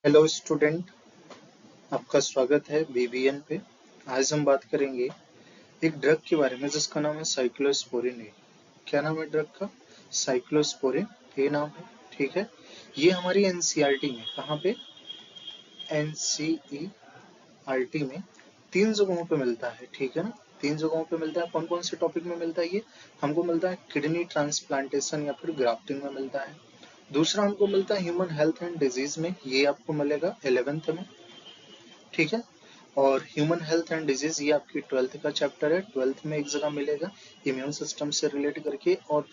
Hello student, आपका स्वागत है बीबीएन पे। आज हम बात करेंगे एक ड्रग के बारे में जिसका नाम है साइक्लोस्पोरिन ए। क्या नाम है ड्रग का? साइक्लोस्पोरिन ए नाम है। ठीक है, ये हमारी एनसीईआरटी में, कहाँ पे? एनसीईआरटी में 3 जगहों पे मिलता है। ठीक है ना, 3 जगहों पे मिलता है। कौन कौन से टॉपिक में मिलता है ये? हमको मिलता है किडनी ट्रांसप्लांटेशन या फिर ग्राफ्टिंग में मिलता है। दूसरा हमको मिलता है ह्यूमन हेल्थ एंड डिजीज में, ये आपको मिलेगा 11th में। ठीक है, और ह्यूमन हेल्थ एंड डिजीज ये आपकी 12th का चैप्टर है। 12th में एक जगह मिलेगा इम्यून सिस्टम से रिलेट करके। और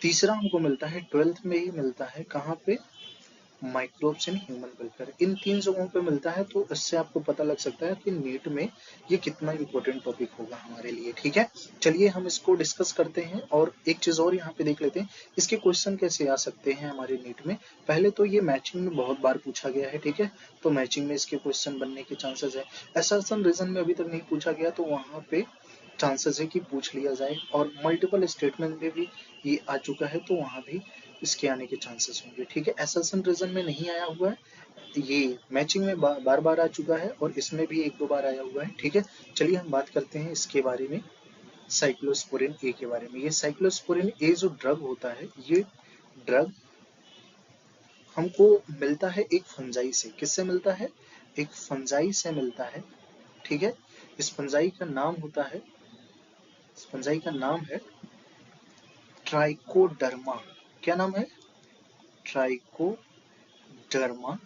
तीसरा हमको मिलता है 12th में ही मिलता है, कहाँ पे? Microbes in human welfare. इन 3 जगहों पे मिलता है, तो इससे आपको पता लग सकता है कि नीट में ये कितना इंपॉर्टेंट टॉपिक होगा हमारे लिए। ठीक है, चलिए हम इसको डिस्कस करते हैं। और एक चीज और यहाँ पे देख लेते हैं, इसके क्वेश्चन कैसे आ सकते हैं हमारे नीट में। पहले तो ये मैचिंग में बहुत बार पूछा गया है। ठीक है, तो मैचिंग में इसके क्वेश्चन बनने के चांसेस है। असर्शन रीजन में अभी तक नहीं पूछा गया, तो वहां पे चांसेस है कि पूछ लिया जाए। और मल्टीपल स्टेटमेंट में भी ये आ चुका है, तो वहां भी इसके आने के चांसेस होंगे। ठीक है, असर्शन रीजन में नहीं आया हुआ है, ये मैचिंग में बार बार आ चुका है, और इसमें भी 1-2 बार आया हुआ है। ठीक है, चलिए हम बात करते हैं इसके बारे में, साइक्लोस्पोरिन ए के बारे में। ये साइक्लोस्पोरिन ए जो ड्रग होता है, ये ड्रग हमको मिलता है एक फंजाई से। किससे मिलता है? एक फंजाई से मिलता है। ठीक है, इस फंजाई का नाम होता है, इस फंजाई का नाम है ट्राइकोडर्मा। क्या नाम है? Trichoderma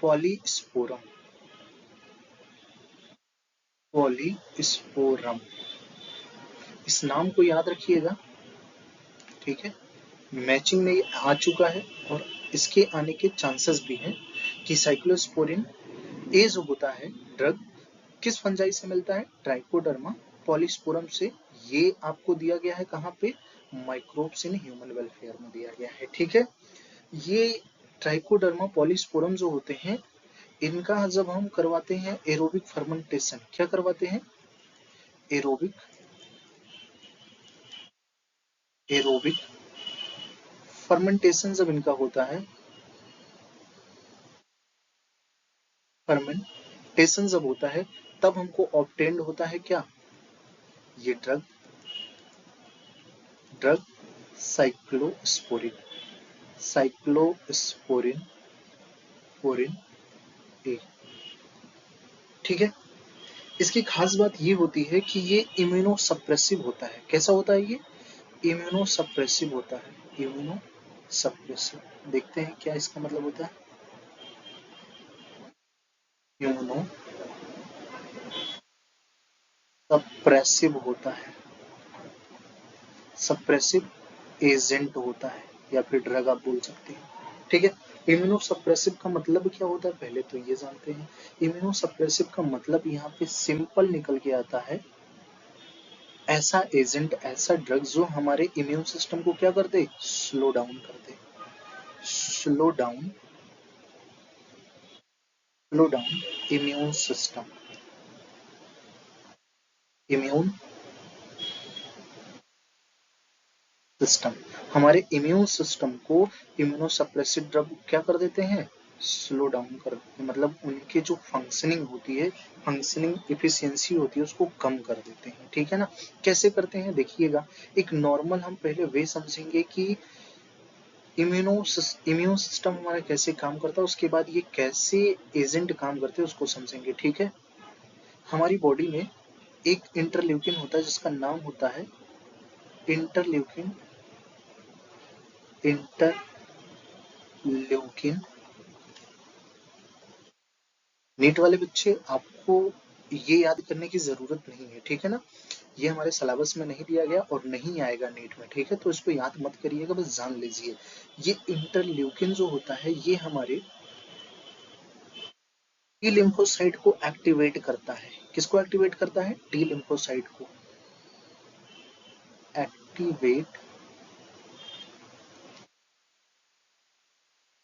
polysporum. पॉलीस्पोरम, इस नाम को याद रखिएगा। ठीक है, मैचिंग में ये आ चुका है, और इसके आने के चांसेस भी हैं कि साइक्लोस्पोरिन ए जो होता है ड्रग, किस फंजाई से मिलता है? ट्राइकोडर्मा पॉलीस्पोरम से। ये आपको दिया गया है कहाँ पे? माइक्रोब्स इन ह्यूमन वेलफेयर में दिया गया है। ठीक है, ये ट्राइकोडर्मा पॉलीस्पोरम जो होते हैं, इनका जब हम करवाते हैं एरोबिक फर्मेंटेशन, क्या करवाते हैं? एरोबिक एरोबिक फर्मेंटेशन जब इनका होता है, फर्मेंटेशन जब होता है, तब हमको ऑब्टेन्ड होता है क्या? ये drug, drug cyclosporine, cyclosporine porin A. ठीक है, इसकी खास बात ये होती है कि ये इम्यूनो सप्रेसिव होता है। कैसा होता है ये? इम्यूनो सप्रेसिव होता है। इम्यूनो सप्रेसिव, देखते हैं क्या इसका मतलब होता है। इम्यूनो सप्रेसिव होता है, सप्रेसिव एजेंट होता है, या फिर ड्रग आप बोल सकते हैं। ठीक है, इम्यूनो सप्रेसिव का मतलब क्या होता है पहले तो ये जानते हैं। इम्यूनो सप्रेसिव का मतलब यहाँ पे सिंपल निकल के आता है, ऐसा एजेंट, ऐसा ड्रग जो हमारे इम्यून सिस्टम को क्या कर दे? स्लो डाउन कर दे। Slow down, slow down immune system, immune system, हमारे इम्यून सिस्टम को इम्यूनोसप्रेसिव ड्रग क्या कर देते हैं? स्लो डाउन कर देते हैं। मतलब उनकी जो फंक्शनिंग होती है, फंक्शनिंग इफिशियंसी होती है, उसको कम कर देते हैं। ठीक है ना, कैसे करते हैं देखिएगा। एक नॉर्मल हम पहले वे समझेंगे कि इम्यून सिस्टम हमारा कैसे काम करता है, उसके बाद ये कैसे एजेंट काम करते हैं उसको समझेंगे। ठीक है, हमारी बॉडी में एक इंटरल्यूकिन होता है जिसका नाम होता है इंटरल्यूकिन, इंटरल्यूकिन। नीट वाले बच्चे, आपको ये याद करने की जरूरत नहीं है। ठीक है ना, ये हमारे सिलेबस में नहीं दिया गया और नहीं आएगा नीट में। ठीक है, तो इसको याद मत करिएगा, बस जान लीजिए। ये इंटरल्यूकिन जो होता है, ये हमारे टी लिम्फोसाइट को एक्टिवेट करता है। किसको एक्टिवेट करता है? टी लिम्फोसाइट को activate,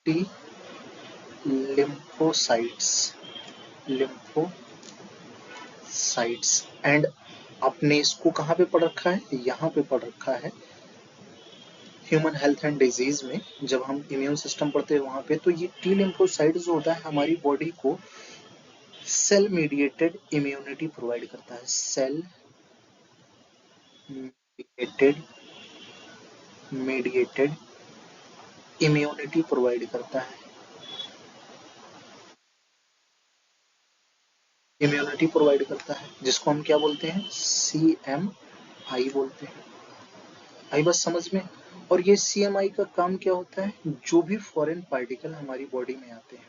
T lymphocytes, lymphocytes. And आपने इसको कहाँ पे पढ़ रखा है? यहाँ पे पढ़ रखा है, ह्यूमन हेल्थ एंड डिजीज में जब हम इम्यून सिस्टम पढ़ते हैं वहां पे, तो ये टी लिम्फोसाइट जो होता है हमारी बॉडी को सेल मीडिएटेड इम्यूनिटी प्रोवाइड करता है। सेल मीडिएटेड इम्यूनिटी प्रोवाइड करता है। इम्यूनिटी प्रोवाइड करता है जिसको हम क्या बोलते हैं, CMI बोलते हैं। आई बस समझ में। और ये CMI का काम क्या होता है, जो भी फॉरेन पार्टिकल हमारी बॉडी में आते हैं,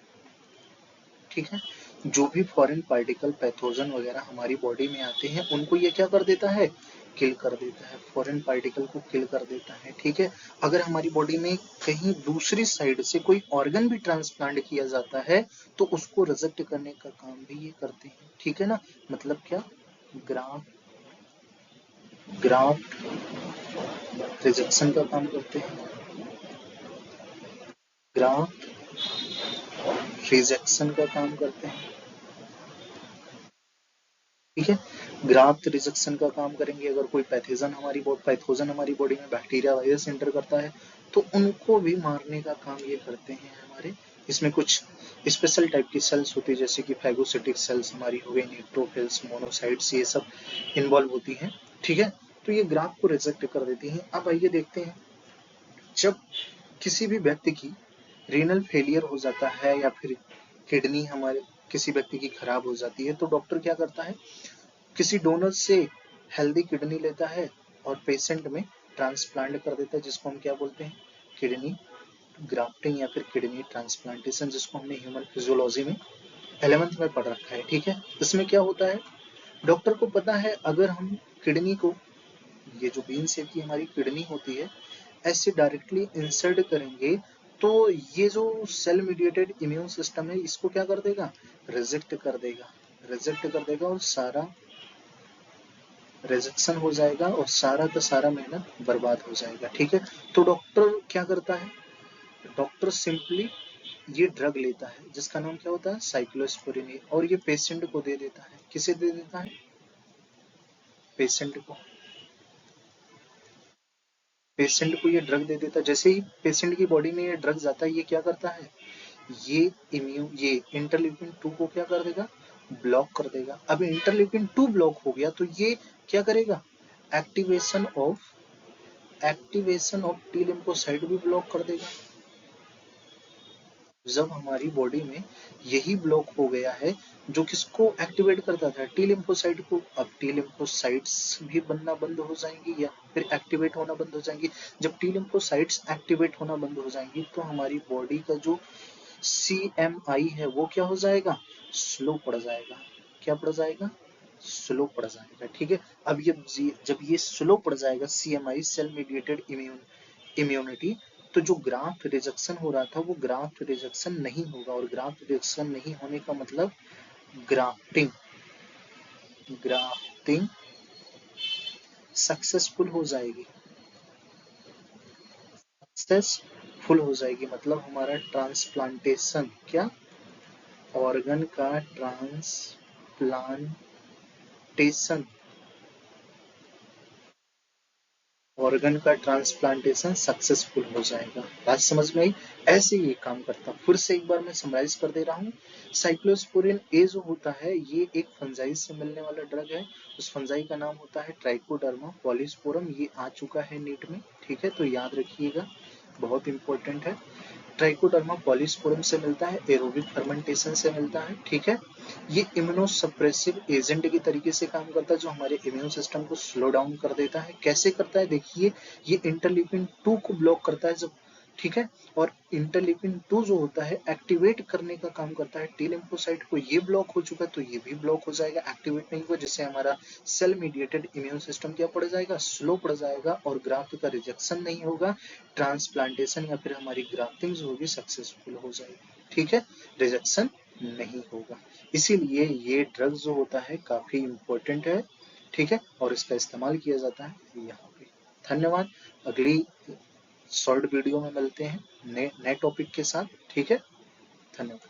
ठीक है, जो भी फॉरेन पार्टिकल पैथोजन वगैरह हमारी बॉडी में आते हैं उनको ये क्या कर देता है, किल कर देता है, फॉरेन पार्टिकल को किल कर देता है। ठीक है, अगर हमारी बॉडी में कहीं दूसरी साइड से कोई ऑर्गन भी ट्रांसप्लांट किया जाता है तो उसको रिजेक्ट करने का काम भी ये करते हैं। ठीक है ना, मतलब क्या, ग्राफ्ट रिजेक्शन का काम करते हैं, ग्राफ्ट रिजेक्शन का काम करते हैं। ठीक है, ग्राफ्ट रिजेक्शन का काम करेंगे। अगर कोई पैथोजन हमारी बॉडी में बैक्टीरिया वायरस एंटर करता है तो उनको भी मारने का काम ये करते हैं हमारे। इसमें कुछ स्पेशल टाइप की सेल्स होती है जैसे कि फैगोसिटिक सेल्स हमारी हो गई, न्यूट्रोफिल्स, मोनोसाइट्स, ये सब इन्वॉल्व होती हैं। ठीक है, तो ये ग्राफ्ट को रिजेक्ट कर देती हैं। अब आइए देखते हैं, जब किसी भी व्यक्ति की रीनल फेलियर हो जाता है या फिर किडनी हमारे किसी व्यक्ति की खराब हो जाती है तो डॉक्टर क्या करता है, किसी डोनर से हेल्दी किडनी लेता है और पेशेंट में ट्रांसप्लांट कर देता है, जिसको हम क्या बोलते हैं, किडनी ग्राफ्टिंग या फिर किडनी ट्रांसप्लांटेशन, जिसको हमने ह्यूमन फिजियोलॉजी में 11th में पढ़ रखा है। ठीक है, इसमें क्या होता है, डॉक्टर को पता है अगर हम किडनी को, ये जो बीन शेप की हमारी किडनी होती है, ऐसे डायरेक्टली इंसर्ट करेंगे तो ये जो सेल मीडिएटेड इम्यून सिस्टम है इसको क्या कर देगा, रिजेक्ट कर देगा, रिजेक्ट कर देगा और सारा रिजेक्शन हो जाएगा और सारा का सारा मेहनत बर्बाद हो जाएगा। ठीक है, तो डॉक्टर क्या करता है, डॉक्टर सिंपली ये ड्रग लेता है जिसका नाम क्या होता है, साइक्लोस्पोरिन, और ये पेशेंट को दे देता है। किसे दे देता है, पेशेंट को। पेशेंट को ये ड्रग दे देता है। जैसे ही पेशेंट की बॉडी में ये ड्रग जाता है ये क्या करता है, ये इंटरल्यूकिन 2 को क्या कर देगा, ब्लॉक कर देगा। अब इंटरल्यूकिन 2 ब्लॉक हो गया तो ये क्या करेगा, एक्टिवेशन ऑफ टी लिम्फोसाइट भी ब्लॉक कर देगा। जब हमारी बॉडी में यही ब्लॉक हो गया है, जो किसको एक्टिवेट करता था, टी लिम्फोसाइट को, अब टी लिम्फोसाइट्स भी बनना बंद हो जाएंगी या फिर एक्टिवेट होना बंद हो जाएंगी। जब टी लिम्फोसाइट्स एक्टिवेट होना बंद हो जाएंगी तो हमारी बॉडी का जो CMI है वो क्या हो जाएगा, स्लो पड़ जाएगा। क्या पड़ जाएगा, स्लो पड़ जाएगा। ठीक है, अब ये जब ये स्लो पड़ जाएगा CMI, सेल मीडिएटेड इम्यूनिटी, तो जो ग्राफ्ट रिजेक्शन हो रहा था वो ग्राफ्ट रिजेक्शन नहीं होगा, और ग्राफ्ट रिजेक्शन नहीं होने का मतलब ग्राफ्टिंग ग्राफ्टिंग सक्सेसफुल हो जाएगी, सक्सेसफुल हो जाएगी, मतलब हमारा ट्रांसप्लांटेशन, क्या, ऑर्गन का ट्रांसप्लांटेशन, ऑर्गन का ट्रांसप्लांटेशन सक्सेसफुल हो जाएगा। बात समझ में आई, ऐसे ही काम करता। फिर से एक बार मैं समराइज कर दे रहा हूँ, साइक्लोस्पोरिन ए जो होता है ये एक फंजाई से मिलने वाला ड्रग है। उस फंजाई का नाम होता है ट्राइकोडर्मा पॉलीस्पोरम, ये आ चुका है नीट में। ठीक है, तो याद रखिएगा, बहुत इंपॉर्टेंट है। ट्राइकोडर्मा पॉलीस्पोरम से मिलता है, एरोबिक फर्मेंटेशन से मिलता है। ठीक है, ये इम्यूनोसप्रेसिव एजेंट की तरीके से काम करता है जो हमारे इम्यून सिस्टम को स्लो डाउन कर देता है। कैसे करता है, देखिए, ये इंटरल्यूकिन 2 को ब्लॉक करता है जब, ठीक है, और इंटरल्यूकिन 2 जो होता है एक्टिवेट करने का काम करता है टी लिम्फोसाइट को। ये ब्लॉक हो चुका है तो ये भी ब्लॉक हो जाएगा, एक्टिवेट नहीं हुआ, जिससे हमारा सेल मीडिएटेड इम्यून सिस्टम क्या पड़ जाएगा, स्लो पड़ जाएगा, और ग्राफ्ट का रिजेक्शन नहीं होगा, ट्रांसप्लांटेशन या फिर हमारी ग्राफ्टिंग जो होगी सक्सेसफुल हो जाएगी। ठीक है, रिजेक्शन नहीं होगा। इसीलिए ये ड्रग जो होता है काफी इंपॉर्टेंट है। ठीक है, और इसका इस्तेमाल किया जाता है यहाँ पे। धन्यवाद, अगली शॉर्ट वीडियो में मिलते हैं नए टॉपिक के साथ। ठीक है, धन्यवाद।